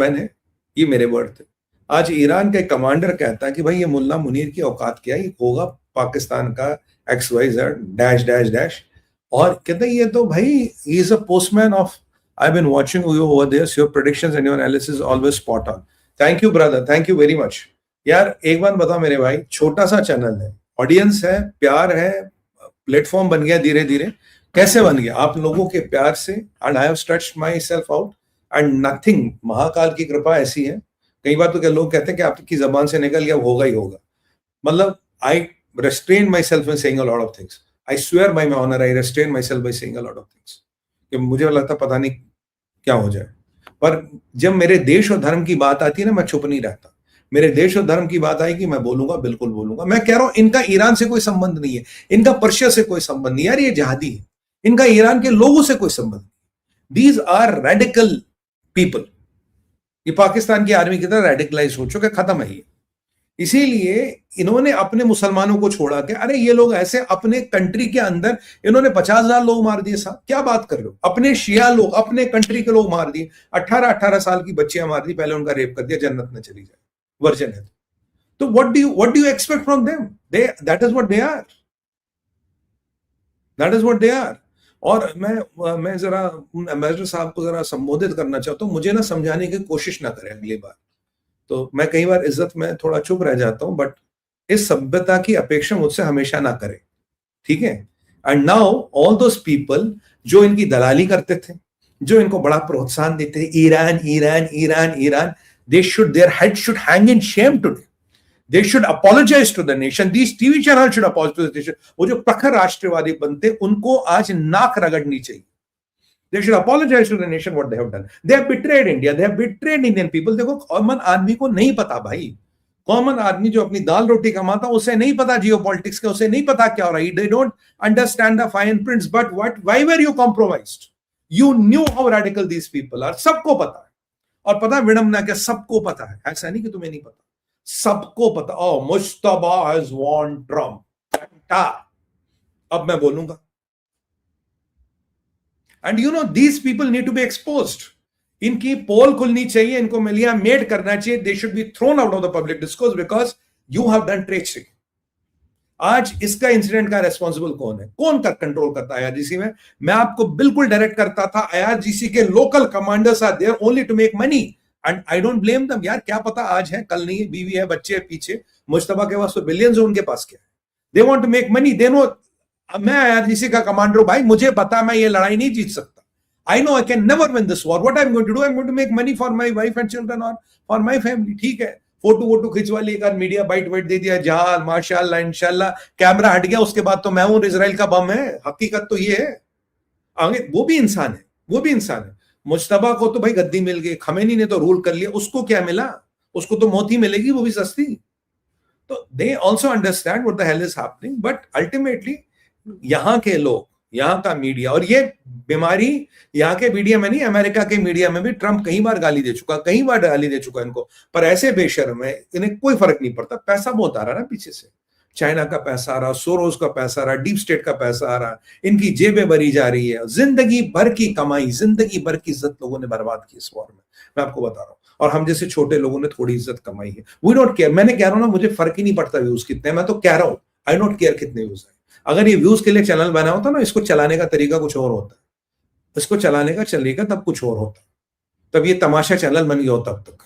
मैंने, ये मेरे वर्ड थे। आज ईरान का कमांडर कहता है कि भाई ये मुल्ला मुनीर की औकात क्या है, ये होगा पाकिस्तान का XYZ डैश डैश डैश। और कहते हैं ये तो भाई he is a postman of, I been watching you over this, your predictions and your analysis always spot on. Thank you brother, thank you very much. यार एक बात बता मेरे भाई, छोटा सा चैनल है, ऑडियंस है, प्यार है, प्लेटफॉर्म बन गया धीरे धीरे। कैसे बन गया? आप लोगों के प्यार से। And I have stretched my self out and nothing, Mahakal की कृपा ऐसी है। कई बार तो क्या लोग कहते हैं कि आपकी जबान से निकल गया होगा ही होगा, मतलब आई restrain myself in saying a lot of things. I swear by my honor, I restrain myself by saying a lot of things. कि मुझे लगता पता नहीं क्या हो जाए, पर जब मेरे देश और धर्म की बात आती है ना, मैं चुप नहीं रहता। मेरे देश और धर्म की बात आएगी, मैं बोलूंगा, बिल्कुल बोलूंगा। मैं कह रहा हूं इनका ईरान से कोई संबंध नहीं है, इनका पर्शिया से कोई संबंध नहीं। यार ये जहादी है, इनका ईरान के लोगों से कोई संबंध नहीं। These are radical people. ये पाकिस्तान की आर्मी की तरह रेडिकलाइज हो चुके, खत्म है ये। इसीलिए इन्होंने अपने मुसलमानों को छोड़ा के, अरे ये लोग ऐसे अपने कंट्री के अंदर इन्होंने 50,000 लोग मार दिए साहब, क्या बात कर रहे हो? अपने शिया लोग, अपने कंट्री के लोग मार दिए। 18-18 साल की बच्चियां मार दी, पहले उनका रेप कर दिया, जन्नत में चली जाए, वर्जन है। तो what do you expect from them? That is what they are, that is what they are. और मैं जरा एम्बेसडर साहब को जरा संबोधित करना चाहता हूं, मुझे ना समझाने की कोशिश ना करें अगली बार। तो मैं कई बार इज्जत में थोड़ा चुप रह जाता हूं, बट इस सभ्यता की अपेक्षा मुझसे हमेशा ना करें, ठीक है? And now all those people जो इनकी दलाली करते थे, जो इनको बड़ा प्रोत्साहन देते थे, Iran Iran Iran Iran, they should, their head should hang in shame today. They should apologise to the nation, these TV channel should apologise to the nation. वो जो प्रखर राष्ट्रवादी बनते, उनको आज नाक रगड़नी चाहिए। They should apologize to the nation what they have done. They have betrayed India. They have betrayed Indian people. देखो common आदमी को नहीं पता भाई, कॉमन आदमी जो अपनी दाल रोटी कमाता, उसे नहीं पता जियो पॉलिटिक्स का, उसे नहीं पता क्या हो रहा है। They don't understand the fine prints. But why were you compromised? You knew how radical these people are. सबको पता है, और पता विडम्बना क्या, सबको पता है। ऐसा नहीं कि तुम्हें नहीं पता, सबको पता। Oh, Mushtaba has won Trump. अब मैं बोलूंगा, and you know these people need to be exposed. इनकी पोल खुलनी चाहिए, इनको मिलिया मेड करना चाहिए। they should be thrown out of the public discourse because you have done treachery. आज इसका इंसिडेंट का रेस्पॉन्सिबल कौन है? कौन कर कंट्रोल करता है IRGC में? मैं आपको बिल्कुल डायरेक्ट करता था, IRGC के local commanders are there only to make money and I don't blame them. यार क्या पता आज है कल नहीं है, बीवी है, बच्चे है पीछे। मुश्तबा के पास तो बिलियंस है, उनके पास क्या है? They want to make money, they know. मैं IRGC का कमांडर हूं भाई, मुझे पता मैं ये लड़ाई नहीं जीत सकता। I know I can never win this war. What I am going to do? I am going to make money for my wife and children और फॉर माय फैमिली। ठीक है, फोटो वोटो खिंचवा ली, एक आध मीडिया बाइट वाइट दे दिया, जहां माशाल्लाह इंशाल्लाह कैमरा हट गया, उसके बाद तो मैं हूं इजराइल का बम है। हकीकत तो ये है। आगे वो भी इंसान है, वो भी इंसान है। मुश्तबा को तो भाई गद्दी मिल गई, खमेनी ने तो रूल कर लिया, उसको क्या मिला? उसको तो मौत ही मिलेगी, वो भी सस्ती। तो they also understand what the hell is happening, but ultimately यहां के लोग, यहां का मीडिया, और ये बीमारी यहां के मीडिया में नहीं, अमेरिका के मीडिया में भी ट्रंप कई बार गाली दे चुका, कई बार गाली दे चुका इनको, पर ऐसे बेशर्म है, इन्हें कोई फर्क नहीं पड़ता। पैसा बहुत आ रहा है ना पीछे से, चाइना का पैसा आ रहा, सोरोस का पैसा आ रहा, डीप स्टेट का पैसा आ रहा, इनकी जेबें भरी जा रही है। जिंदगी भर की कमाई, जिंदगी भर की इज्जत लोगों ने बर्बाद की इस वॉर में, मैं आपको बता रहा हूं। और हम जैसे छोटे लोगों ने थोड़ी इज्जत कमाई है। We don't care. मैंने कह रहा हूं ना, मुझे फर्क ही नहीं पड़ता व्यूज कितने, मैं तो कह रहा हूं आई डोंट केयर कितने व्यूज है। अगर ये व्यूज के लिए चैनल बना होता ना, इसको चलाने का तरीका कुछ और होता, इसको चलाने का तरीका तब कुछ और होता, तब ये तमाशा चैनल बन गया हो। तब तक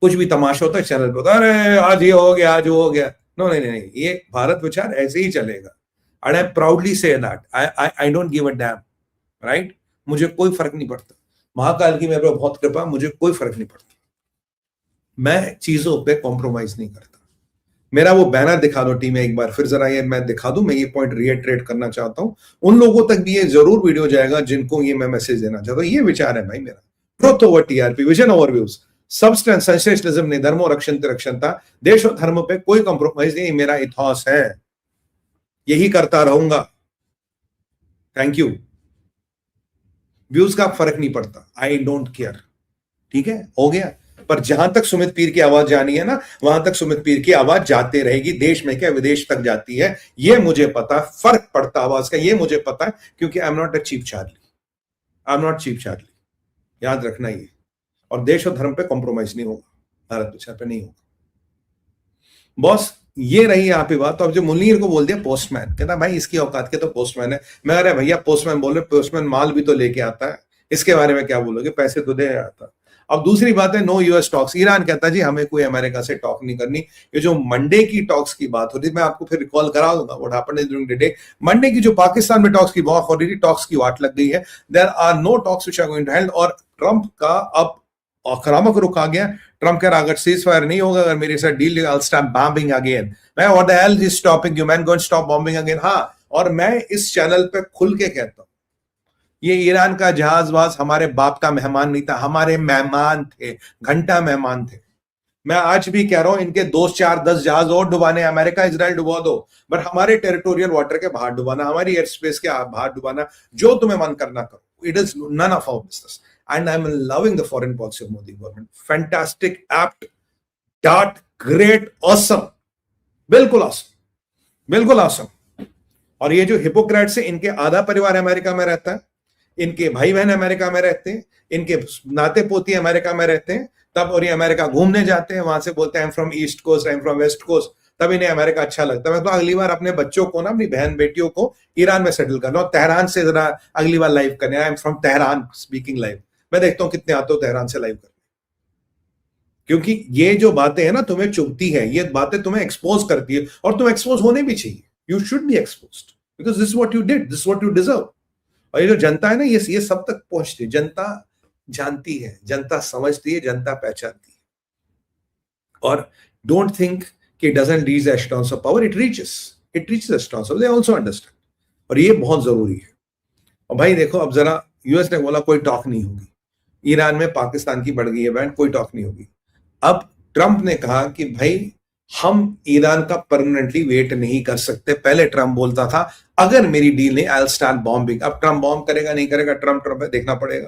कुछ भी तमाशा होता है चैनल पे, होता अरे आज ये हो गया, आज वो हो गया। नो नहीं नहीं, ये भारत विचार ऐसे ही चलेगा। And I proudly say that I don't give a dam, right? मुझे कोई फर्क नहीं पड़ता। महाकाल की मेरे पे बहुत कृपा, मुझे कोई फर्क नहीं पड़ता। मैं चीजों पे कॉम्प्रोमाइज नहीं करता। मेरा वो बैनर दिखा दो टीम में एक बार, फिर जरा ये मैं दिखा दूं। मैं ये पॉइंट रिएटरेट करना चाहता हूं, उन लोगों तक भी ये जरूर वीडियो जाएगा जिनको ये मैं मैसेज देना चाहता हूं। ये विचार है भाई मेरा, truth over TRP, vision over views, substance sensationalism नहीं, धर्मो रक्षण रक्षणता, देश और धर्म पे कोई कॉम्प्रोमाइज नहीं। मेरा इतिहास है, यही करता रहूंगा। Thank you. व्यूज का फर्क नहीं पड़ता, आई डोंट केयर। ठीक है, हो गया। पर जहां तक सुमित पीर की आवाज जानी है ना, वहां तक सुमित पीर की आवाज जाते रहेगी। देश में क्या विदेश तक जाती है, ये मुझे पता। फर्क पड़ता आवाज का, ये मुझे पता है, क्योंकि I am not a cheap Charlie. I am not cheap Charlie, याद रखना ये। और देश और धर्म पे कॉम्प्रोमाइज नहीं होगा, भारत पिछड़ पे नहीं होगा। बॉस ये रही यहाँ पे बात। तो अब जो मुनीर को बोल दिया पोस्टमैन, कहता भाई इसकी औकात के तो पोस्टमैन है। मैं अरे भैया पोस्टमैन बोल रहे, पोस्टमैन माल भी तो लेके आता है, इसके बारे में क्या बोलोगे, पैसे तो दे आता। अब दूसरी बात है नो यूएस टॉक्स। ईरान कहता है जी हमें कोई अमेरिका से टॉक नहीं करनी। ये जो मंडे की टॉक्स की बात हो रही, मैं आपको फिर रिकॉल करा दूंगा what happened during the day. Monday की जो पाकिस्तान में टॉक्स की बात हो रही थी, टॉक्स की वाट लग गई है। There are no talks which are going to held. और ट्रंप का अब आक्रामक रुख आ गया। ट्रंप कह रहा अगर सीज फायर नहीं होगा, अगर मेरे साथ deal, I will stop bombing again. मैं what the hell is stopping you man, go and stop bombing again. हाँ, और मैं इस चैनल पे खुल के कहता हूं ये ईरान का जहाजबाज हमारे बाप का मेहमान नहीं था, हमारे मेहमान थे, घंटा मेहमान थे। मैं आज भी कह रहा हूं इनके 2 4 10 जहाज और डुबाने, अमेरिका इजराइल डुबा दो, बट हमारे टेरिटोरियल वाटर के बाहर डुबाना, हमारी एयर स्पेस के बाहर डुबाना, जो तुम्हें मन करना करो। It is none of our business and I am loving the foreign policy of Modi government. Fantastic, apt, dart, great, awesome, बिल्कुल ऑसम, बिल्कुल ऑसम। और ये जो हिपोक्रेट्स है, इनके आधा परिवार अमेरिका में रहता है, इनके भाई बहन अमेरिका में रहते हैं, इनके नाते पोती अमेरिका में रहते हैं, तब और ये अमेरिका घूमने जाते हैं, वहां से बोलते हैं I am from east coast, I am from west coast, तब इन्हें अमेरिका अच्छा लगता है। मैं तो अगली बार अपने बच्चों को ना, अपनी बहन बेटियों को ईरान में सेटल करना, तेहरान से जरा अगली बार लाइव करने, आई am from Tehran speaking live. मैं देखता हूं कितने आते हो तेहरान से लाइव करने, क्योंकि ये जो बातें हैं ना तुम्हें चुभती है, ये बातें तुम्हें एक्सपोज करती है, और तुम एक्सपोज होने भी चाहिए। You should be exposed because this what you did, this what you deserve. और ये जो जनता है ना, ये सब तक पहुंचती है। जनता जानती है, जनता समझती है, जनता पहचानती है। और डोंट थिंक कि it doesn't reach the echelons of power, it reaches the echelons of, they also understand. और ये बहुत जरूरी है। और भाई देखो, अब जरा यूएस ने बोला कोई टॉक नहीं होगी, ईरान में पाकिस्तान की बढ़ गई है बैंड, कोई टॉक नहीं होगी। अब ट्रंप ने कहा कि भाई हम ईरान का परमानेंटली वेट नहीं कर सकते। पहले ट्रंप बोलता था अगर मेरी डील नहीं, आई विल स्टार्ट बॉम्बिंग। अब ट्रंप बॉम्ब करेगा नहीं करेगा, ट्रंप देखना पड़ेगा।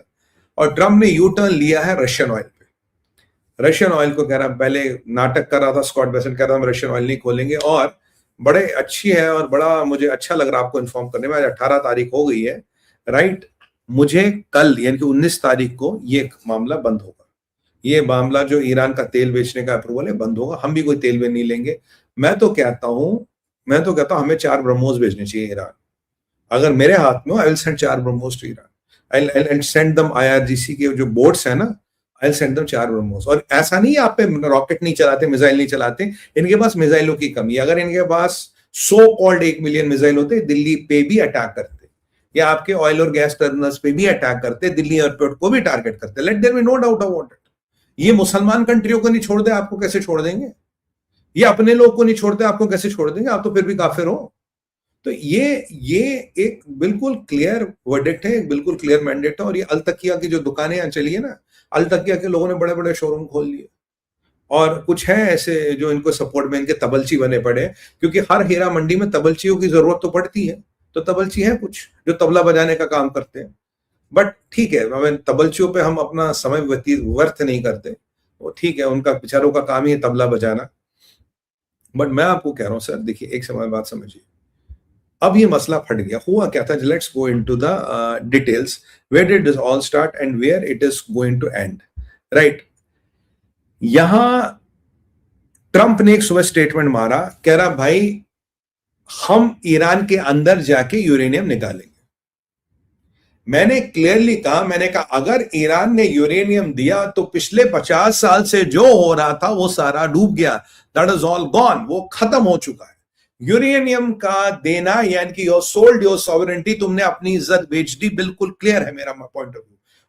और ट्रंप ने यू टर्न लिया है रशियन ऑयल पे। रशियन ऑयल को कह रहा, पहले नाटक कर रहा था, स्कॉट बेसेंट कह रहा था रशियन ऑयल नहीं खोलेंगे। और बड़े अच्छी है और बड़ा मुझे अच्छा लग रहा आपको इन्फॉर्म करने में, आज 18 तारीख हो गई है, राइट। मुझे कल यानी कि 19 तारीख को ये मामला बंद होगा। ये मामला जो ईरान का तेल बेचने का अप्रूवल है बंद होगा। हम भी कोई तेल नहीं लेंगे। मैं तो कहता हूं हमें 4 ब्रह्मोस भेजने चाहिए ईरान। अगर मेरे हाथ में हो, I will send 4 BrahMos to Iran. I will send them, IRGC के जो बोट्स है ना, I will send them 4 BrahMos. और ऐसा नहीं है आप पे रॉकेट नहीं चलाते, मिसाइल नहीं चलाते, इनके पास मिसाइलों की कमी है। अगर इनके पास सो कॉल्ड 1 मिलियन मिसाइल होते, दिल्ली पे भी अटैक करते, या आपके ऑयल और गैस टर्मिनल्स पे भी अटैक करते, दिल्ली एयरपोर्ट को भी टारगेट करते। Let there be no doubt about it. ये मुसलमान कंट्रियों को नहीं छोड़ दे, आपको कैसे छोड़ देंगे? ये अपने लोग को नहीं छोड़ते, आपको कैसे छोड़ देंगे? आप तो फिर भी काफिर हो। तो ये एक बिल्कुल क्लियर वर्डिक्ट है, एक बिल्कुल क्लियर मैंडेट है। और ये अलतकिया की जो दुकानें यहाँ चली है ना, अलतकिया के लोगों ने बड़े बड़े शोरूम खोल लिए, और कुछ है ऐसे जो इनको सपोर्ट में इनके तबलची बने पड़े, क्योंकि हर हीरा मंडी में तबलचियों की जरूरत तो पड़ती है। तो तबलची है कुछ जो तबला बजाने का काम करते हैं, बट ठीक है, हमें तबलचियों पे हम अपना समय व्यर्थ नहीं करते, वो ठीक है, उनका बेचारों का काम ही है तबला बजाना। बट मैं आपको कह रहा हूं सर, देखिए एक समय बात समझिए, अब ये मसला फट गया। हुआ क्या था, let's go into the details, where did this all start and where it is going to end, right. यहां ट्रंप ने एक सुबह स्टेटमेंट मारा, कह रहा भाई हम ईरान के अंदर जाके यूरेनियम निकालेंगे। मैंने क्लियरली कहा, मैंने कहा अगर ईरान ने यूरेनियम दिया तो पिछले 50 साल से जो हो रहा था वो सारा डूब गया, दैट इज ऑल गॉन, वो खत्म हो चुका है। यूरेनियम का देना यानी कि योर सोल्ड योर सॉवरेनिटी, तुमने अपनी इज्जत बेच दी, बिल्कुल क्लियर है मेरा पॉइंट ऑफ व्यू।